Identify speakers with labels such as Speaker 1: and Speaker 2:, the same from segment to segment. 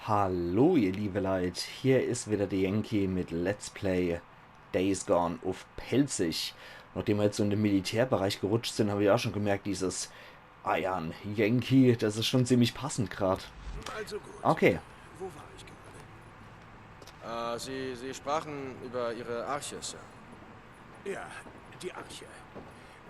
Speaker 1: Hallo ihr liebe Leute, hier ist wieder der Yankee mit Let's Play Days Gone auf Pelzig. Nachdem wir jetzt so in den Militärbereich gerutscht sind, habe ich auch schon gemerkt, dieses Iron Yankee, das ist schon ziemlich passend gerade.
Speaker 2: Also gut.
Speaker 1: Okay,
Speaker 2: Wo war ich gerade?
Speaker 3: Sie sprachen über Ihre Arche, Sir.
Speaker 2: Ja, die Arche.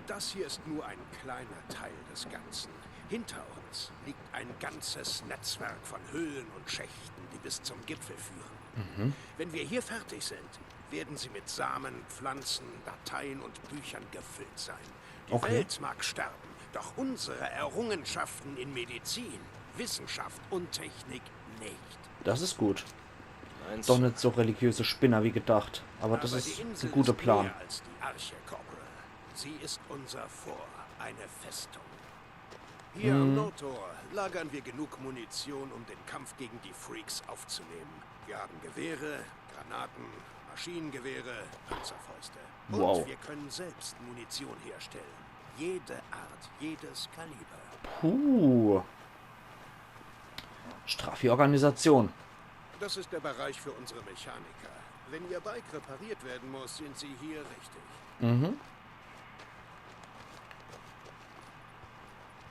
Speaker 2: Das hier ist nur ein kleiner Teil des Ganzen. Hinter uns liegt ein ganzes Netzwerk von Höhlen und Schächten, die bis zum Gipfel führen. Wenn wir hier fertig sind, werden sie mit Samen, Pflanzen, Dateien und Büchern gefüllt sein. Die
Speaker 1: Okay.
Speaker 2: Welt mag sterben, doch unsere Errungenschaften in Medizin, Wissenschaft und Technik nicht.
Speaker 1: das ist gut.
Speaker 3: Eins.
Speaker 1: Doch nicht so religiöse Spinner wie gedacht, aber das
Speaker 2: Aber
Speaker 1: ist
Speaker 2: die
Speaker 1: ein
Speaker 2: Insel
Speaker 1: guter
Speaker 2: ist
Speaker 1: Plan.
Speaker 2: mehr als die Arche, Corporal. Sie ist unser Fort, eine Festung. Hier am Nordtor lagern wir genug Munition, um den Kampf gegen die Freaks aufzunehmen. Wir haben Gewehre, Granaten, Maschinengewehre, Panzerfäuste.
Speaker 1: Wow.
Speaker 2: Und wir können selbst Munition herstellen. Jede Art, jedes Kaliber.
Speaker 1: Puh. Straffe Organisation.
Speaker 2: Das ist der Bereich für unsere Mechaniker. Wenn Ihr Bike repariert werden muss, sind Sie hier richtig.
Speaker 1: Mhm.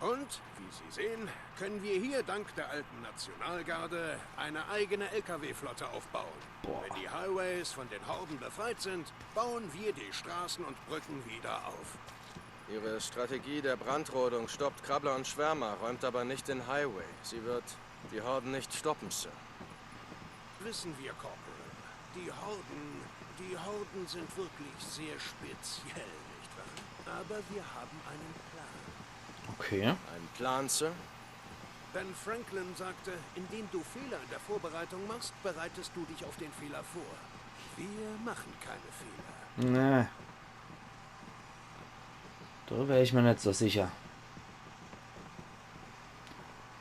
Speaker 2: Und, wie Sie sehen, können wir hier dank der alten Nationalgarde eine eigene LKW-Flotte aufbauen.
Speaker 1: Boah.
Speaker 2: Wenn die Highways von den Horden befreit sind, bauen wir die Straßen und Brücken wieder auf.
Speaker 3: Ihre Strategie der Brandrodung stoppt Krabbler und Schwärmer, räumt aber nicht den Highway. Sie wird die Horden nicht stoppen, Sir.
Speaker 2: Wissen wir, Corporal, die Horden sind wirklich sehr speziell, nicht wahr? Aber wir haben einen Plan.
Speaker 1: Okay.
Speaker 3: Ein Plan, Sir?
Speaker 2: Ben Franklin sagte, indem du Fehler in der Vorbereitung machst, bereitest du dich auf den Fehler vor. Wir machen keine Fehler.
Speaker 1: Nee. Da wäre ich mir nicht so sicher.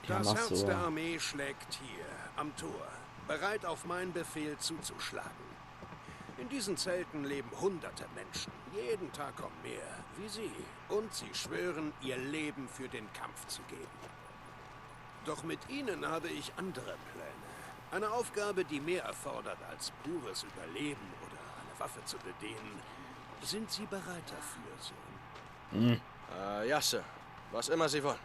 Speaker 1: Die haben
Speaker 2: Das
Speaker 1: auch
Speaker 2: Herz
Speaker 1: so.
Speaker 2: der Armee schlägt hier, am Tor, bereit auf meinen Befehl zuzuschlagen. In diesen Zelten leben hunderte Menschen. Jeden Tag kommen mehr, wie Sie. Und sie schwören, ihr Leben für den Kampf zu geben. Doch mit ihnen habe ich andere Pläne. Eine Aufgabe, die mehr erfordert als pures Überleben oder eine Waffe zu bedienen. Sind Sie bereit dafür, Sohn?
Speaker 3: Ja, Sir. Was immer Sie wollen.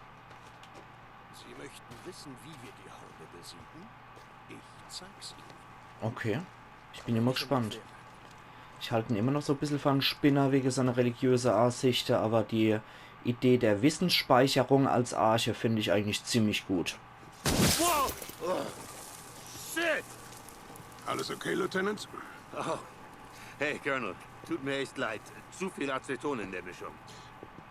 Speaker 2: Sie möchten wissen, wie wir die Horde besiegen? Ich zeig's Ihnen.
Speaker 1: Okay. Ich bin immer gespannt. Ich halte ihn immer noch so ein bisschen für einen Spinner wegen seiner religiösen Ansichten, aber die Idee der Wissensspeicherung als Arche finde ich eigentlich ziemlich gut.
Speaker 2: Wow! Oh. Shit! Alles okay, Lieutenant?
Speaker 4: Oh. Hey, Colonel. Tut mir echt leid. Zu viel Aceton in der Mischung.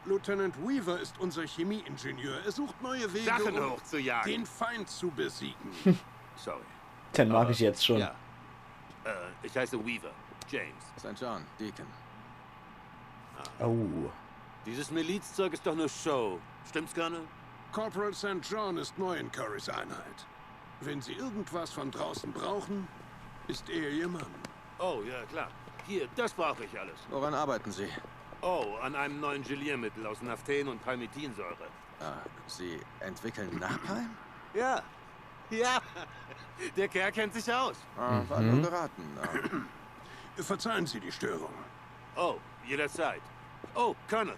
Speaker 2: Lieutenant Weaver ist unser Chemieingenieur. Er sucht neue Wege,
Speaker 4: Sachen
Speaker 2: um
Speaker 4: hochzujagen.
Speaker 2: den Feind zu besiegen.
Speaker 4: Sorry.
Speaker 1: Den mag ich jetzt schon.
Speaker 4: Ja. Ich heiße Weaver. James.
Speaker 3: St. John, Deacon.
Speaker 1: Oh.
Speaker 4: Dieses Milizzeug ist doch nur Show. Stimmt's, Colonel?
Speaker 2: Corporal St. John ist neu in Currys Einheit. Wenn Sie irgendwas von draußen brauchen, ist er Ihr Mann.
Speaker 4: Oh, ja, klar. Hier, das brauche ich alles.
Speaker 3: Woran arbeiten Sie?
Speaker 4: Oh, an einem neuen Geliermittel aus Naphthen und Palmitinsäure.
Speaker 3: Sie entwickeln Napalm?
Speaker 4: Ja. Ja. Der Kerl kennt sich aus.
Speaker 3: War nur geraten.
Speaker 2: Verzeihen Sie die Störung.
Speaker 4: Oh, jederzeit. Oh, Colonel.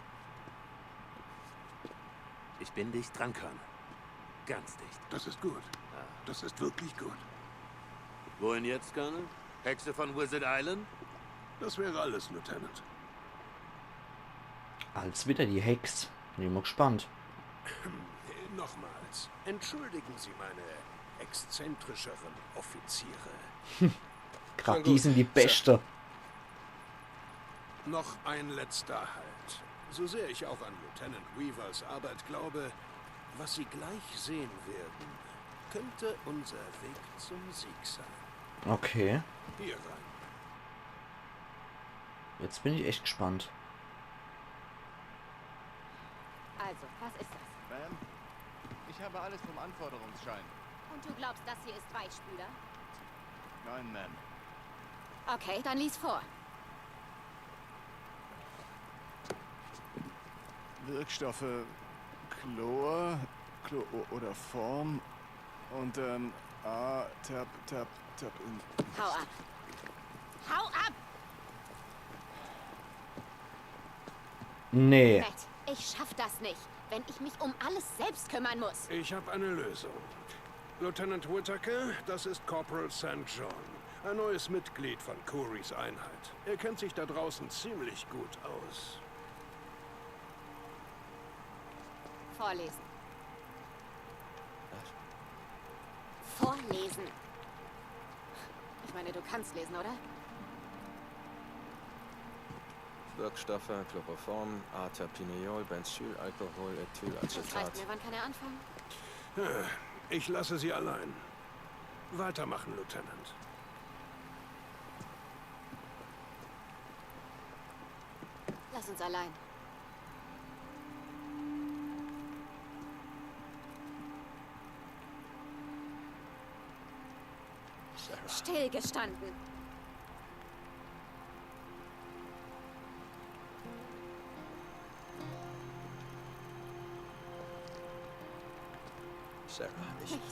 Speaker 4: Ich bin dicht dran, Colonel. Ganz dicht.
Speaker 2: Das ist gut. Das ist wirklich gut.
Speaker 4: Wohin jetzt, Colonel? Hexe von Wizard Island?
Speaker 2: Das wäre alles, Lieutenant.
Speaker 1: Als wieder die Hex. Bin immer gespannt.
Speaker 2: Nochmals, entschuldigen Sie meine exzentrischeren Offiziere.
Speaker 1: Gerade
Speaker 3: Schon
Speaker 1: die
Speaker 3: gut.
Speaker 1: sind die Beste.
Speaker 2: Noch ein letzter Halt. So sehr ich auch an Lieutenant Weavers Arbeit glaube, was Sie gleich sehen werden, könnte unser Weg zum Sieg sein.
Speaker 1: Okay.
Speaker 2: Hier rein.
Speaker 1: Jetzt bin ich echt gespannt.
Speaker 5: Also, was ist das?
Speaker 6: Ma'am, ich habe alles vom Anforderungsschein.
Speaker 5: Und du glaubst, das hier ist Weichspüler?
Speaker 6: Nein, Ma'am.
Speaker 5: Okay, dann lies vor.
Speaker 6: Wirkstoffe Chlor oder Form und Tap in.
Speaker 5: Hau ab. Hau ab!
Speaker 1: Nee.
Speaker 5: Matt, ich schaff das nicht, wenn ich mich um alles selbst kümmern muss.
Speaker 2: Ich habe eine Lösung. Lieutenant Whittaker, das ist Corporal St. John. Ein neues Mitglied von Currys Einheit. Er kennt sich da draußen ziemlich gut aus.
Speaker 5: Vorlesen. Vorlesen. Ich meine, du kannst lesen, oder?
Speaker 3: Wirkstoffe, Chloroform, Aterpineol, Benzylalkohol,
Speaker 5: Das
Speaker 3: Ethylacetat.
Speaker 5: reicht mir, wann kann er anfangen?
Speaker 2: Ich lasse Sie allein. Weitermachen, Lieutenant.
Speaker 5: Lass uns allein. Stillgestanden.
Speaker 3: Sarah, ich...
Speaker 5: Nichts.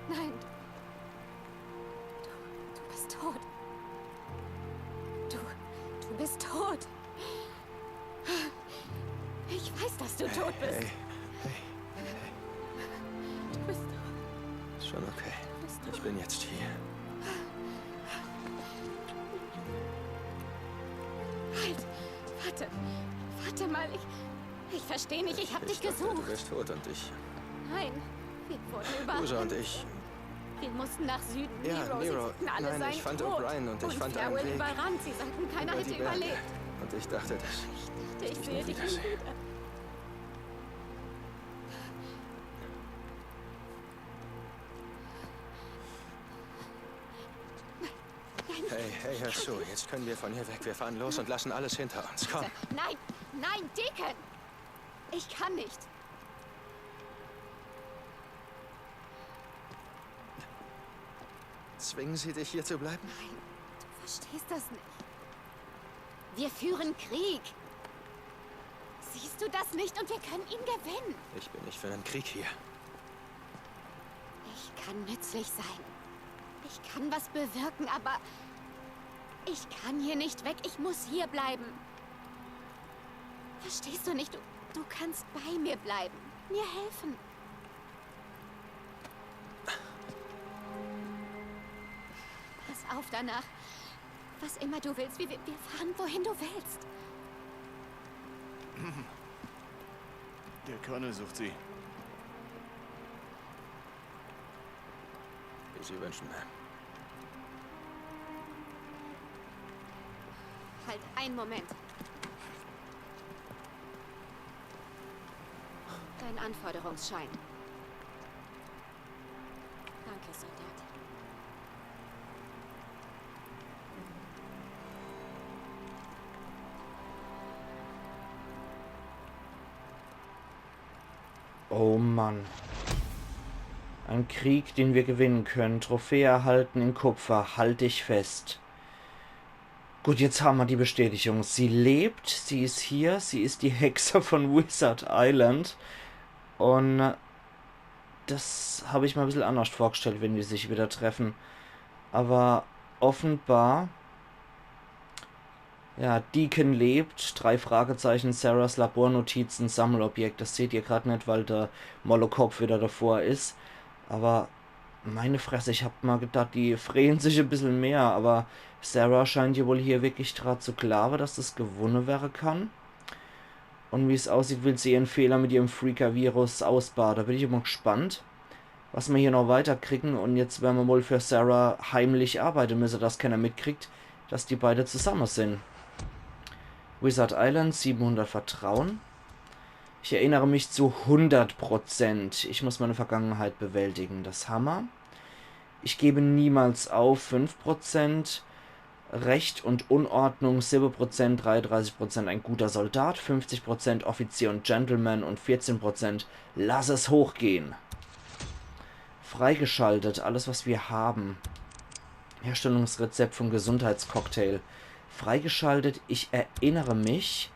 Speaker 5: Nein. Du bist tot. Du bist tot. Ich weiß, dass du tot bist.
Speaker 3: Hey,
Speaker 5: Du bist tot.
Speaker 3: ist schon okay.
Speaker 5: Du bist tot.
Speaker 3: Ich bin jetzt hier.
Speaker 5: Halt. Warte mal. Ich verstehe nicht. Ich habe dich
Speaker 3: dachte,
Speaker 5: gesucht.
Speaker 3: Du bist tot und ich...
Speaker 5: Nein. Wir wurden
Speaker 3: Usa und
Speaker 5: überrannt.
Speaker 3: ich...
Speaker 5: Wir mussten nach Süden.
Speaker 3: Ja,
Speaker 5: Nero,
Speaker 3: Nero.
Speaker 5: Sie sagten, alle
Speaker 3: Nein,
Speaker 5: seien
Speaker 3: ich fand
Speaker 5: tot.
Speaker 3: O'Brien und ich fand einen
Speaker 5: Farewell
Speaker 3: Weg
Speaker 5: überrannt. Sie sagten, keiner
Speaker 3: über
Speaker 5: hätte
Speaker 3: die Berge.
Speaker 5: überlebt.
Speaker 3: Und ich dachte, dass...
Speaker 5: Ich dachte, ich
Speaker 3: dich
Speaker 5: sehe
Speaker 3: nie
Speaker 5: dich nie
Speaker 3: wiedersehe.
Speaker 5: wieder.
Speaker 3: Hey, hör zu. Jetzt können wir von hier weg. Wir fahren los und lassen alles hinter uns. Komm.
Speaker 5: Nein, Deacon! Ich kann nicht.
Speaker 3: Zwingen Sie dich, hier zu bleiben?
Speaker 5: Nein, du verstehst das nicht. Wir führen Krieg. Siehst du das nicht? Und wir können ihn gewinnen.
Speaker 3: Ich bin nicht für einen Krieg hier.
Speaker 5: Ich kann nützlich sein. Ich kann was bewirken, aber ich kann hier nicht weg. Ich muss hier bleiben. Verstehst du nicht? Du kannst bei mir bleiben. Mir helfen. Pass auf danach. Was immer du willst. Wir fahren, wohin du willst.
Speaker 6: Der Colonel sucht Sie.
Speaker 3: Wie Sie wünschen, Ma'am.
Speaker 5: Halt, einen Moment. Dein Anforderungsschein. Danke, Soldat.
Speaker 1: Oh Mann. Ein Krieg, den wir gewinnen können. Trophäe erhalten in Kupfer. Halt dich fest. Gut, jetzt haben wir die Bestätigung. Sie lebt, sie ist hier, sie ist die Hexe von Wizard Island. Und das habe ich mir ein bisschen anders vorgestellt, wenn die sich wieder treffen. Aber offenbar... Ja, Deacon lebt, 3 Fragezeichen, Sarahs Labornotizen, Sammelobjekt. Das seht ihr gerade nicht, weil der Molokopf wieder davor ist. Aber meine Fresse, ich hab mal gedacht, die freuen sich ein bisschen mehr. Aber Sarah scheint ja wohl hier wirklich dran zu glauben, dass das gewonnen werden kann. Und wie es aussieht, will sie ihren Fehler mit ihrem Freaker-Virus ausbaden. Da bin ich immer gespannt, was wir hier noch weiter kriegen. Und jetzt werden wir wohl für Sarah heimlich arbeiten müssen, dass keiner mitkriegt, dass die beide zusammen sind. Wizard Island, 700 Vertrauen. Ich erinnere mich zu 100%. Ich muss meine Vergangenheit bewältigen. Das Hammer. Ich gebe niemals auf. 5%. Recht und Unordnung. 7%. 33% ein guter Soldat. 50% Offizier und Gentleman. Und 14% lass es hochgehen. Freigeschaltet. Alles, was wir haben. Herstellungsrezept vom Gesundheitscocktail. Freigeschaltet. Ich erinnere mich.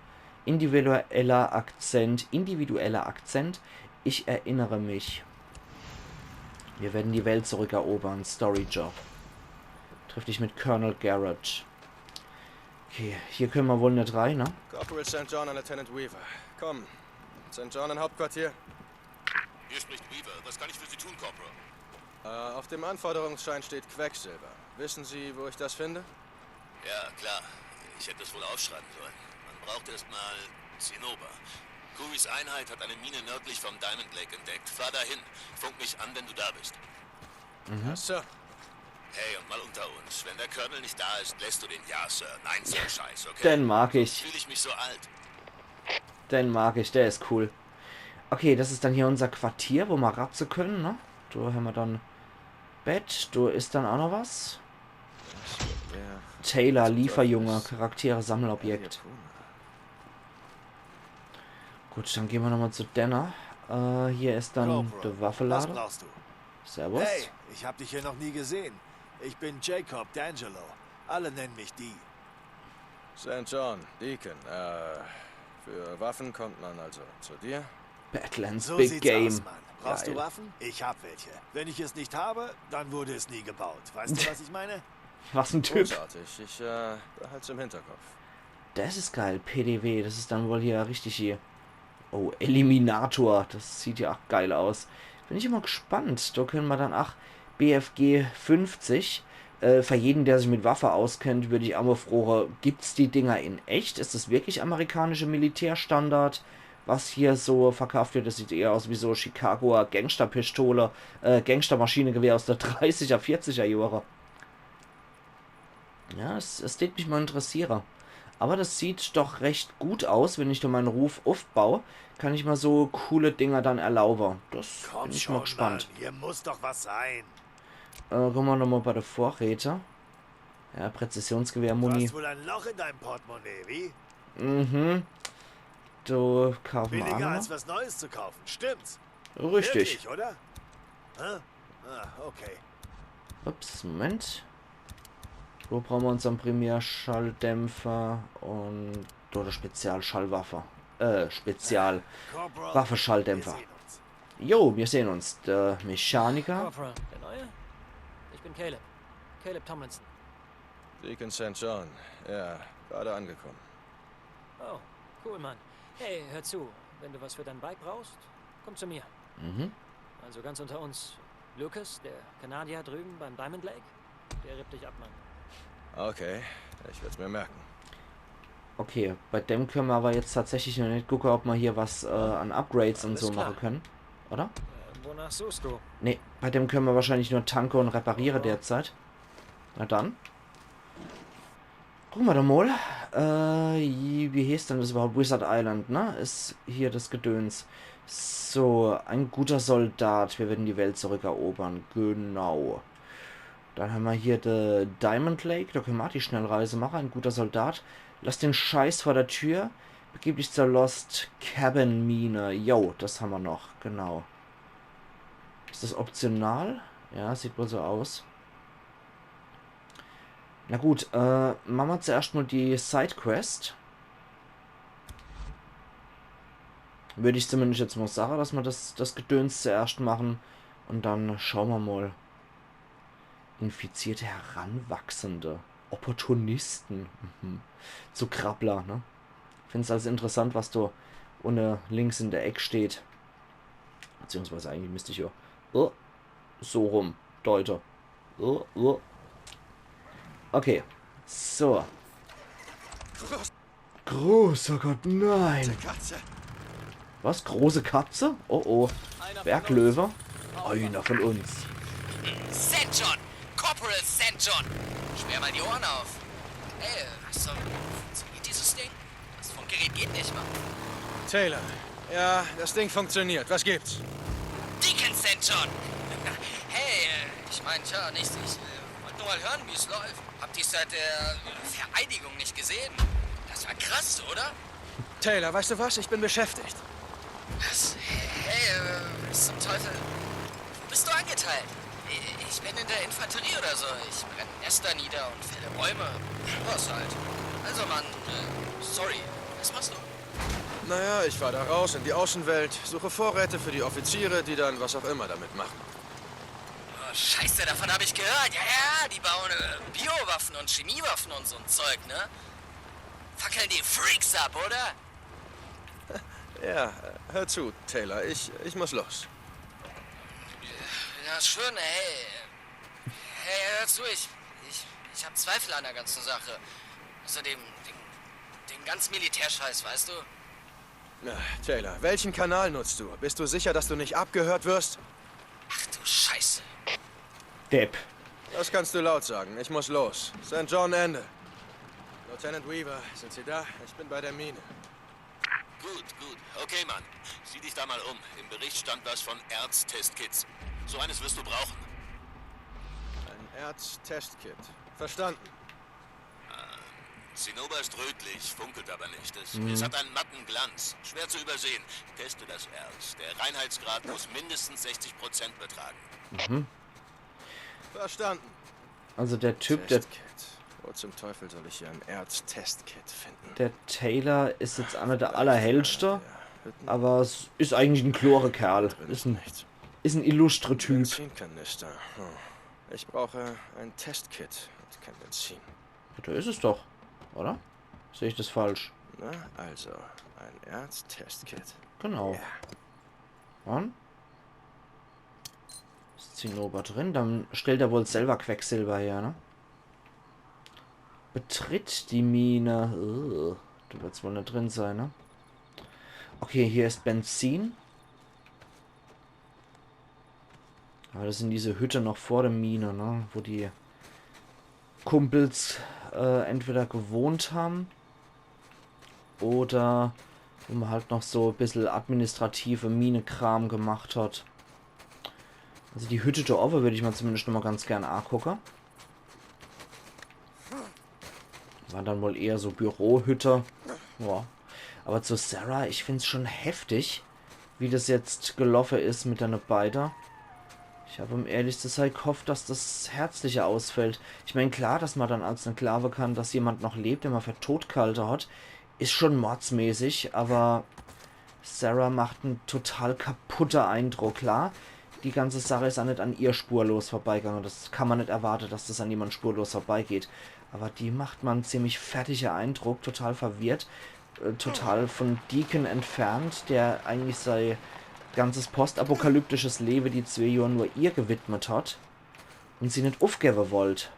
Speaker 1: Individueller Akzent. Ich erinnere mich. Wir werden die Welt zurückerobern. Storyjob. Triff dich mit Colonel Garrett. Okay, hier können wir wohl nicht rein, ne?
Speaker 3: Corporal St. John an Lieutenant Weaver. Komm. St. John im Hauptquartier.
Speaker 4: Hier spricht Weaver. Was kann ich für Sie tun, Corporal?
Speaker 3: Auf dem Anforderungsschein steht Quecksilber. Wissen Sie, wo ich das finde?
Speaker 4: Ja, klar. Ich hätte es wohl aufschreiben sollen. Man braucht erstmal Zinnober. Kuris Einheit hat eine Mine nördlich vom Diamond Lake entdeckt. Fahr dahin. Funk mich an, wenn du da bist.
Speaker 3: Ja, Sir.
Speaker 4: Hey, und mal unter uns. Wenn der Colonel nicht da ist, lässt du den Ja, Sir. Nein, Sir, Scheiß, okay?
Speaker 1: Den mag ich.
Speaker 4: Fühle ich mich so alt.
Speaker 1: Den mag ich, der ist cool. Okay, das ist dann hier unser Quartier, wo wir rapsen können, ne? Da haben wir dann Bett. Da ist dann auch noch was. Taylor, Lieferjunge, Charaktere, Sammelobjekt. Gut, dann gehen wir nochmal zu Denner. Hier ist dann
Speaker 6: Corporal,
Speaker 1: der
Speaker 6: was
Speaker 1: Waffenlader.
Speaker 6: brauchst du?
Speaker 1: Servus.
Speaker 6: Hey, ich hab dich hier noch nie gesehen. Ich bin Jacob D'Angelo. Alle nennen mich die.
Speaker 3: St. John, Deacon. Für Waffen kommt man also zu dir?
Speaker 1: Badlands
Speaker 6: So
Speaker 1: Big
Speaker 6: sieht's
Speaker 1: Game.
Speaker 6: aus, Mann. Brauchst
Speaker 1: Geil.
Speaker 6: du Waffen? Ich hab welche. Wenn ich es nicht habe, dann wurde es nie gebaut. Weißt du, was ich meine?
Speaker 1: Was ein Typ.
Speaker 3: Großartig. Ich behalte es im Hinterkopf.
Speaker 1: Das ist geil. PDV. Das ist dann wohl hier richtig hier. Oh, Eliminator. Das sieht ja auch geil aus. Bin ich immer gespannt. Da können wir dann, BFG 50. Für jeden, der sich mit Waffe auskennt, würde ich auch mal fragen, gibt es die Dinger in echt? Ist das wirklich amerikanische Militärstandard? Was hier so verkauft wird, das sieht eher aus wie so Chicagoer Gangsterpistole, Gangstermaschinengewehr aus der 30er, 40er Jahre. Ja, es tät mich mal interessieren. Aber das sieht doch recht gut aus, wenn ich da meinen Ruf aufbaue, kann ich mal so coole Dinger dann erlauben. Das bin ich mal gespannt.
Speaker 6: Mann. Hier muss doch was sein.
Speaker 1: Gucken wir nochmal bei der Vorräte. Ja, Präzisionsgewehr,
Speaker 6: Du
Speaker 1: Muni.
Speaker 6: hast wohl ein Loch in deinem Portemonnaie, wie?
Speaker 1: Mhm. Du kaufen wir
Speaker 6: Billiger
Speaker 1: auch
Speaker 6: als
Speaker 1: noch.
Speaker 6: was Neues zu kaufen, stimmt's?
Speaker 1: Richtig.
Speaker 6: Wirklich, oder? Hä? Ah, okay.
Speaker 1: Ups, Moment. Wo brauchen wir unseren Primärschalldämpfer und oder Spezialschallwaffe?
Speaker 6: Corporal,
Speaker 1: Spezialwaffenschalldämpfer.
Speaker 6: wir sehen uns.
Speaker 1: Jo, wir sehen uns. Der Mechaniker.
Speaker 7: Corporal, der Neue? Ich bin Caleb. Caleb Tomlinson.
Speaker 3: Deacon St. John. Ja, gerade angekommen.
Speaker 7: Oh, cool, Mann. Hey, hör zu. Wenn du was für dein Bike brauchst, komm zu mir.
Speaker 1: Mhm.
Speaker 7: Also ganz unter uns. Lucas, der Kanadier drüben beim Diamond Lake, der rippt dich ab, Mann.
Speaker 3: Okay, ich werde es mir merken.
Speaker 1: Okay, bei dem können wir aber jetzt tatsächlich noch nicht gucken, ob wir hier was an Upgrades und
Speaker 7: Alles
Speaker 1: so
Speaker 7: klar.
Speaker 1: machen können. Oder?
Speaker 7: Wonach suchst du?
Speaker 1: Ne, bei dem können wir wahrscheinlich nur tanken und reparieren derzeit. Na dann. Gucken wir doch mal. Wie hieß denn das überhaupt? Wizard Island, ne? Ist hier das Gedöns. So, ein guter Soldat. Wir werden die Welt zurückerobern. Genau. Dann haben wir hier die Diamond Lake. Da können wir auch die Schnellreise machen. Ein guter Soldat. Lass den Scheiß vor der Tür. Begib dich zur Lost Cabin Mine. Jo, das haben wir noch. Genau. Ist das optional? Ja, sieht wohl so aus. Na gut, machen wir zuerst mal die Sidequest. Würde ich zumindest jetzt mal sagen, dass wir das Gedöns zuerst machen. Und dann schauen wir mal. Infizierte Heranwachsende. Opportunisten. Mhm. Zu Krabbler, ne? Ich finde es also interessant, was da ohne links in der Ecke steht. Beziehungsweise eigentlich müsste ich ja so rum deuten. Okay. So. Großer Gott, nein. Was? Große Katze? Oh oh. Berglöwe? Einer von uns.
Speaker 8: St. John! Corporal St. John! Sperr mal die Ohren auf. Ey, was soll... Funktioniert dieses Ding? Das Funkgerät geht nicht, Mann.
Speaker 3: Taylor. Ja, das Ding funktioniert. Was gibt's?
Speaker 8: Deacon St. John! Hey, ich meine, tja, nichts. Ich wollte nur mal hören, wie es läuft. Habt ihr seit der Vereinigung nicht gesehen? Das war krass, oder?
Speaker 3: Taylor, weißt du was? Ich bin beschäftigt.
Speaker 8: Was? Hey, was zum Teufel? Wo bist du angeteilt? Ich bin in der Infanterie oder so. Ich brenne Nester nieder und fälle Bäume. Was halt. Also, Mann, sorry. Was machst du?
Speaker 3: Naja, ich fahre da raus in die Außenwelt, suche Vorräte für die Offiziere, die dann was auch immer damit machen.
Speaker 8: Oh, Scheiße, davon habe ich gehört. Ja, die bauen Biowaffen und Chemiewaffen und so ein Zeug, ne? Fackeln die Freaks ab, oder?
Speaker 3: Ja, hör zu, Taylor, ich muss los.
Speaker 8: Ja, schön, hey. Hey, hör zu, ich habe Zweifel an der ganzen Sache. Also den ganzen Militärscheiß, weißt du?
Speaker 3: Na, Taylor, welchen Kanal nutzt du? Bist du sicher, dass du nicht abgehört wirst?
Speaker 8: Ach du Scheiße.
Speaker 1: Depp.
Speaker 3: Das kannst du laut sagen. Ich muss los. St. John, Ende. Lieutenant Weaver, sind Sie da? Ich bin bei der Mine.
Speaker 4: Gut, gut. Okay, Mann. Sieh dich da mal um. Im Bericht stand was von Erz-Testkits. So eines wirst du brauchen.
Speaker 3: Ein Erz-Testkit. Verstanden.
Speaker 4: Zinnober ist rötlich, funkelt aber nicht. Es hat einen matten Glanz. Schwer zu übersehen. Teste das Erz. Der Reinheitsgrad muss mindestens 60% betragen.
Speaker 3: Verstanden.
Speaker 1: Also der Typ, der
Speaker 3: Testkit. Wo zum Teufel soll ich hier ein Erz-Testkit finden?
Speaker 1: Der Taylor ist jetzt einer der allerhellste, aber es ist eigentlich ein klore Kerl. Ist ein illustre Typ.
Speaker 3: Benzinkanister. Ich brauche ein Testkit und kein Benzin.
Speaker 1: Da ist es doch, oder? Sehe ich das falsch?
Speaker 3: Na, also, ein Erz-Testkit.
Speaker 1: Genau.
Speaker 3: Ja.
Speaker 1: Und? Ist Zinnober drin? Dann stellt er wohl selber Quecksilber her, ne? Betritt die Mine. Da wird es wohl nicht drin sein, ne? Okay, hier ist Benzin. Aber das sind diese Hütte noch vor der Mine, ne? Wo die Kumpels entweder gewohnt haben oder wo man halt noch so ein bisschen administrative Minekram gemacht hat. Also die Hütte da oben würde ich mal zumindest noch mal ganz gern angucken. War dann wohl eher so Bürohütte. Ja. Aber zu Sarah, ich finde es schon heftig, wie das jetzt gelaufen ist mit deiner beiden. Ich habe um ehrlich zu sein gehofft, dass das Herzliche ausfällt. Ich meine, klar, dass man dann als Enklave kann, dass jemand noch lebt, der man für tot gehalten hat, ist schon mordsmäßig, aber Sarah macht einen total kaputter Eindruck. Klar, die ganze Sache ist auch nicht an ihr spurlos vorbeigegangen. Das kann man nicht erwarten, dass das an jemand spurlos vorbeigeht. Aber die macht man einen ziemlich fertiger Eindruck, total verwirrt, total von Deacon entfernt, der eigentlich sein ganzes postapokalyptisches Leben die 2 Jahre nur ihr gewidmet hat und sie nicht aufgeben wollt.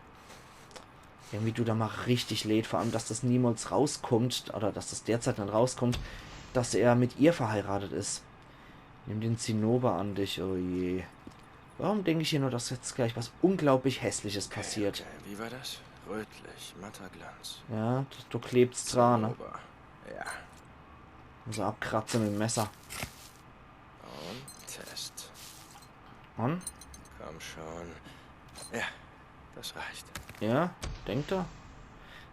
Speaker 1: Irgendwie du da mal richtig leid, vor allem, dass das niemals rauskommt, oder dass das derzeit nicht rauskommt, dass er mit ihr verheiratet ist. Nimm den Zinnober an dich, oh je. Warum denke ich hier nur, dass jetzt gleich was unglaublich Hässliches passiert?
Speaker 3: Okay. Wie war das? Rötlich, matter Glanz.
Speaker 1: Ja, du klebst dran, ne?
Speaker 3: Zinnober. Ja.
Speaker 1: Also abkratzen mit dem Messer.
Speaker 3: Und Test.
Speaker 1: Und?
Speaker 3: Komm schon. Ja, das reicht.
Speaker 1: Ja, denkt er?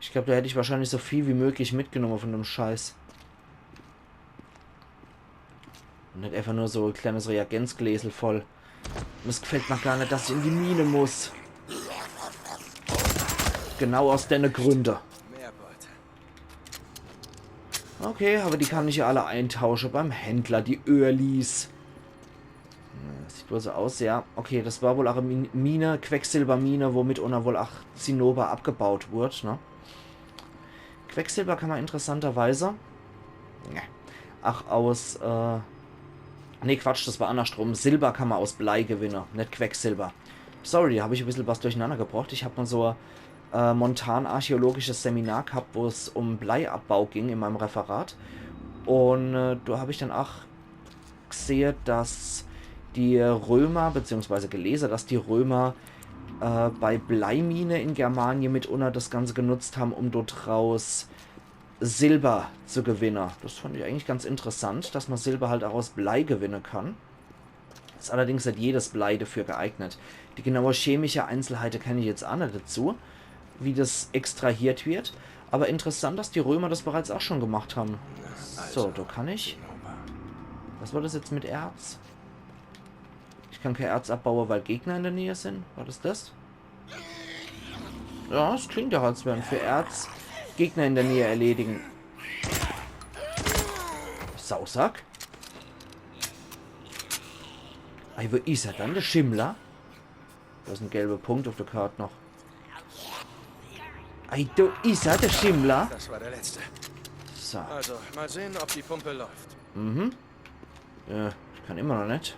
Speaker 1: Ich glaube, da hätte ich wahrscheinlich so viel wie möglich mitgenommen von dem Scheiß. Und nicht einfach nur so ein kleines Reagenzgläsel voll. Und es gefällt mir gar nicht, dass ich in die Mine muss. Genau aus den Gründen.
Speaker 3: Mehr Beute.
Speaker 1: Okay, aber die kann ich ja alle eintauschen beim Händler, die Öhrlis. Sieht wohl so aus, ja. Okay, das war wohl auch eine Mine, Quecksilbermine, womit wohl auch Zinnober abgebaut wurde, ne? Quecksilber kann man interessanterweise... Ach, aus... Ne, Quatsch, das war andersrum. Silber kann man aus Blei gewinnen, nicht Quecksilber. Sorry, da habe ich ein bisschen was durcheinander gebracht. Ich habe mal so montanarchäologisches Seminar gehabt, wo es um Bleiabbau ging in meinem Referat. Und da habe ich dann auch gesehen, dass die Römer, beziehungsweise gelesen, dass die Römer bei Bleimine in Germanien mitunter das Ganze genutzt haben, um dort raus Silber zu gewinnen. Das fand ich eigentlich ganz interessant, dass man Silber halt auch aus Blei gewinnen kann. Ist allerdings nicht jedes Blei dafür geeignet. Die genaue chemische Einzelheiten kenne ich jetzt auch nicht dazu, wie das extrahiert wird. Aber interessant, dass die Römer das bereits auch schon gemacht haben. So, da kann ich... Was war das jetzt mit Erz? Ich Ich kann kein Erz abbauen, weil Gegner in der Nähe sind. War das das? Ja, es klingt ja, als wären für Erz Gegner in der Nähe erledigen. Sausack? Ey, wo ist er dann? Der Schimmler? Da ist ein gelber Punkt auf der Karte noch. Ey, da ist er, der Schimmler.
Speaker 3: Das war der letzte.
Speaker 1: So.
Speaker 3: Also, mal sehen, ob die Pumpe läuft.
Speaker 1: Mhm. Ja, ich kann immer noch nicht.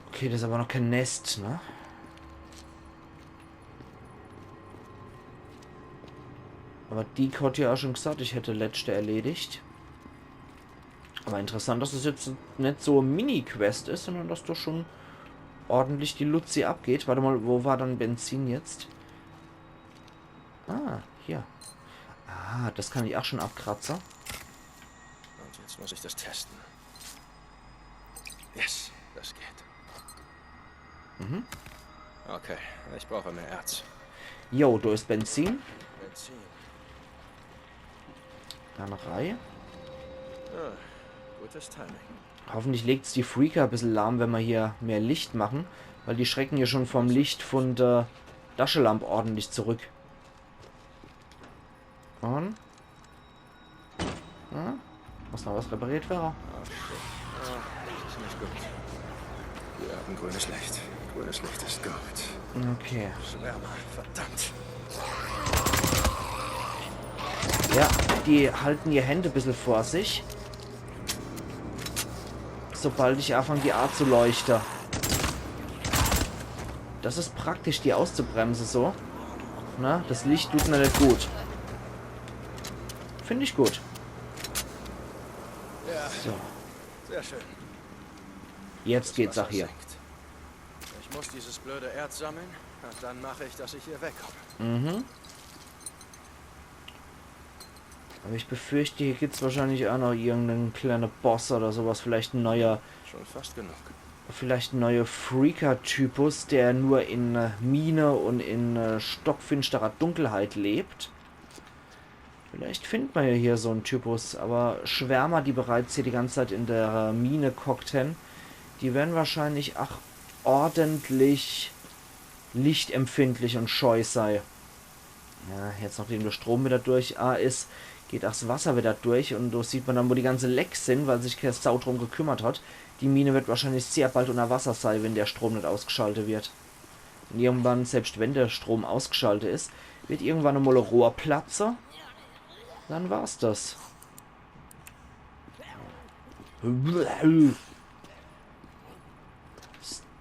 Speaker 1: Okay, das ist aber noch kein Nest, ne? Aber die hat ja auch schon gesagt, ich hätte letzte erledigt. Aber interessant, dass es jetzt nicht so eine Mini-Quest ist, sondern dass da schon ordentlich die Luzi abgeht. Warte mal, wo war dann Benzin jetzt? Ah, hier. Ah, das kann ich auch schon abkratzen.
Speaker 3: Und jetzt muss ich das testen. Yes, das geht.
Speaker 1: Mhm.
Speaker 3: Okay, ich brauche mehr Erz.
Speaker 1: Jo, da ist Benzin.
Speaker 3: Benzin.
Speaker 1: Tannerei.
Speaker 3: Ah, gutes Timing.
Speaker 1: Hoffentlich legt es die Freaker ein bisschen lahm, wenn wir hier mehr Licht machen. Weil die schrecken ja schon vom Licht von der Taschenlampe ordentlich zurück. Und? Ja, muss noch was repariert werden.
Speaker 3: Ah, das ist nicht gut. Wir haben grünes Licht. Grünes Licht ist gut.
Speaker 1: Okay.
Speaker 3: Schwärmer, verdammt.
Speaker 1: Ja, die halten ihr Hände ein bisschen vor sich. Sobald ich anfange, die Art zu leuchten. Das ist praktisch, die auszubremsen so. Na, das Licht tut mir nicht gut. Finde ich gut.
Speaker 3: Ja,
Speaker 1: So,
Speaker 3: sehr schön.
Speaker 1: jetzt
Speaker 3: Das
Speaker 1: geht's
Speaker 3: Wasser
Speaker 1: auch hier.
Speaker 3: sinkt. Ich muss dieses blöde Erz sammeln. Und dann mache ich, dass ich hier wegkomme.
Speaker 1: Mhm. Aber ich befürchte, hier gibt es wahrscheinlich auch noch irgendeinen kleinen Boss oder sowas. Vielleicht ein neuer,
Speaker 3: Schon fast genug.
Speaker 1: vielleicht ein neuer Freaker-Typus, der nur in Mine und in stockfinsterer Dunkelheit lebt. Vielleicht findet man ja hier so einen Typus. Aber Schwärmer, die bereits hier die ganze Zeit in der Mine cockten, die werden wahrscheinlich auch ordentlich lichtempfindlich und scheu sein. Ja, jetzt nachdem der Strom wieder durch ist, geht auch das Wasser wieder durch und da sieht man dann, wo die ganzen Lecks sind, weil sich keine Sau drum gekümmert hat. Die Mine wird wahrscheinlich sehr bald unter Wasser sein, wenn der Strom nicht ausgeschaltet wird. Und irgendwann, selbst wenn der Strom ausgeschaltet ist, wird irgendwann einmal ein Rohr platzen. Dann war's das.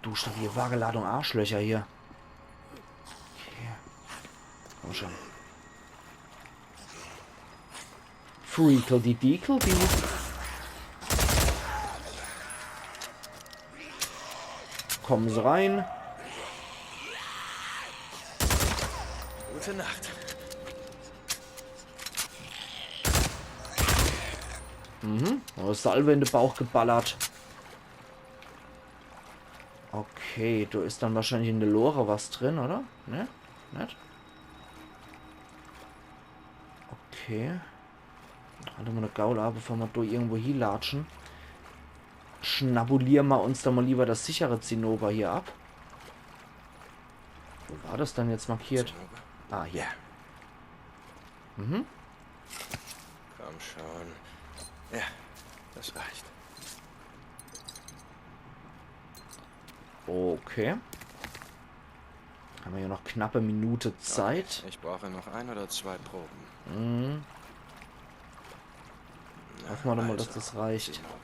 Speaker 1: Du statt hier wahre Ladung Arschlöcher hier. Okay. Komm schon. Freakle die Deakle die. Kommen Sie rein.
Speaker 3: Gute Nacht.
Speaker 1: Salve in den Bauch geballert. Okay, da ist dann wahrscheinlich in der Lore was drin, oder? Ne? Nicht? Okay. Halt mal eine Gaul ab, bevor wir da irgendwo hinlatschen. Schnabulieren wir uns dann mal lieber das sichere Zinnober hier ab. Wo war das dann jetzt markiert? Ah, hier. Mhm.
Speaker 3: Komm schon. Ja, das reicht.
Speaker 1: Okay. Haben wir ja noch knappe Minute Zeit.
Speaker 3: Okay, ich brauche noch 1 oder 2 Proben.
Speaker 1: Mhm. Hoffen wir doch mal, dass
Speaker 3: Also,
Speaker 1: das reicht.
Speaker 3: Zinnober.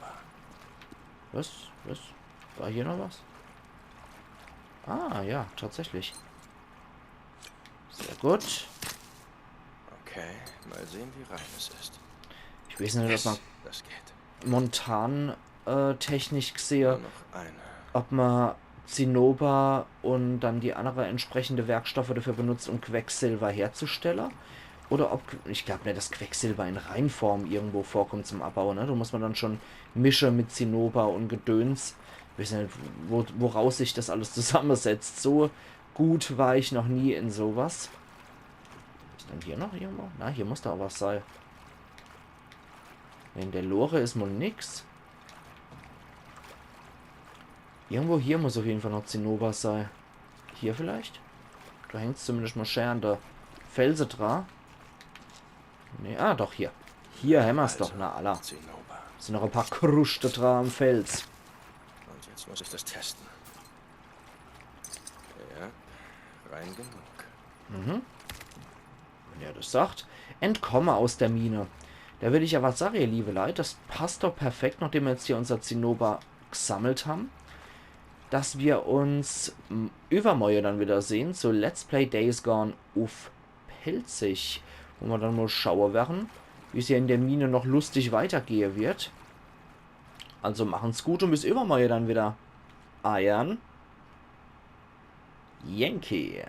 Speaker 1: Was? Was? War hier noch was? Ah, ja, tatsächlich. Sehr gut.
Speaker 3: Okay, mal sehen, wie rein es ist.
Speaker 1: Ich weiß nicht, ob man
Speaker 3: Das geht.
Speaker 1: montan technisch
Speaker 3: Nur
Speaker 1: gesehen,
Speaker 3: noch eine.
Speaker 1: ob man Zinnober und dann die andere entsprechende Werkstoffe dafür benutzt, um Quecksilber herzustellen. Oder ob, ich glaube nicht, dass Quecksilber in Reinform irgendwo vorkommt zum Abbau, ne? Da muss man dann schon mischen mit Zinnober und Gedöns. Ich weiß nicht, woraus sich das alles zusammensetzt. So gut war ich noch nie in sowas. Ist dann hier noch irgendwo? Na, hier muss da auch was sein. In der Lore ist mal nix. Irgendwo hier muss auf jeden Fall noch Zinnober sein. Hier vielleicht? Da hängt zumindest mal schön an der Felsen dran. Nee, doch hier. Hier haben wir es doch, na Allah.
Speaker 3: Zinnober.
Speaker 1: Sind noch ein paar Kruste dran am Fels.
Speaker 3: Und jetzt muss ich das testen. Ja, rein genug.
Speaker 1: Wenn er das sagt. Entkomme aus der Mine. Da würde ich aber sagen, ihr liebe Leute, das passt doch perfekt, nachdem wir jetzt hier unser Zinnober gesammelt haben, dass wir uns übermorgen dann wieder sehen, so Let's Play Days Gone auf Pelzig, wo wir dann mal schauen werden, wie es hier in der Mine noch lustig weitergehen wird. Also machen's gut und bis übermorgen dann wieder. Eiern Yankee.